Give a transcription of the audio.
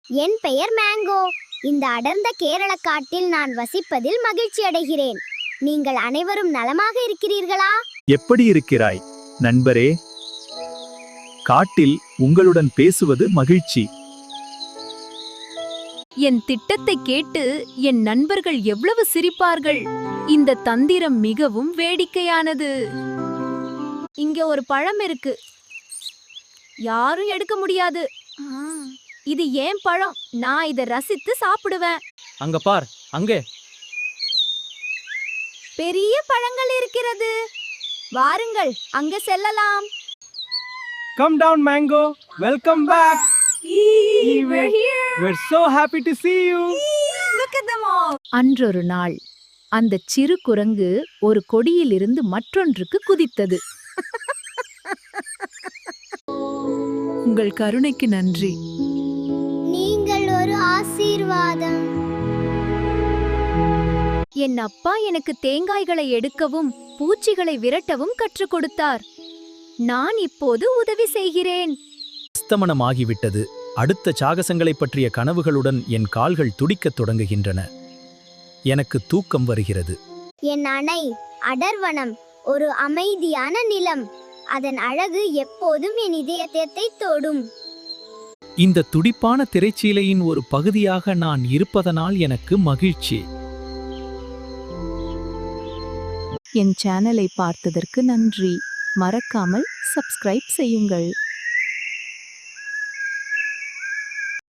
என் பெயர் மேங்கோ. இந்த அடர்ந்த கேரள காட்டில் நான் வசிப்பதில் மகிழ்ச்சி அடைகிறேன். நீங்கள் அனைவரும் நலமாக இருக்கிறீர்களா? எப்படி இருக்கிறாய் நண்பரே? காட்டில் உங்களுடன் பேசுவது மகிழ்ச்சி. என் திட்டத்தை கேட்டு என் நண்பர்கள் எவ்வளவு சிரிப்பார்கள். இந்த தந்திரம் மிகவும் வேடிக்கையானது. இங்க ஒரு பழம் இருக்கு, யாரும் எடுக்க முடியாது. இது ஏன் பழம், நான் இதை ரசித்து சாப்பிடுவேன். அங்க பார், அங்கே பெரிய பழங்கள் இருக்கிறது, வாருங்கள் அங்க செல்லலாம். Come down, Mango. Welcome back. We're so happy to see you. அன்றொரு நாள் அந்த சிறு குரங்கு ஒரு கொடியிலிருந்து மற்றொன்றுக்கு குதித்தது. உங்கள் கருணைக்கு நன்றி. நீங்கள் ஒரு ஆசீர்வாதம். என் அப்பா எனக்கு தேங்காய்களை எடுக்கவும் பூச்சிகளை விரட்டவும் கற்றுக் கொடுத்தார். நான் இப்போது உதவி செய்கிறேன். அஸ்தமனமாகிவிட்டது. அடுத்த சாகசங்களைப் பற்றிய கனவுகளுடன் என் கால்கள் துடிக்கத் தொடங்குகின்றன. எனக்கு தூக்கம் வருகிறது. என் அணை அடர்வனம் ஒரு அமைதியான நிலம். அதன் அழகு எப்போதும் என் இதயத்தை தொடும். இந்த துடிப்பான திரைச்சீலையின் ஒரு பகுதியாக நான் இருப்பதனால் எனக்கு மகிழ்ச்சி. என் சேனலை பார்த்ததற்கு நன்றி. மறக்காமல் சப்ஸ்கிரைப் செய்யுங்கள்.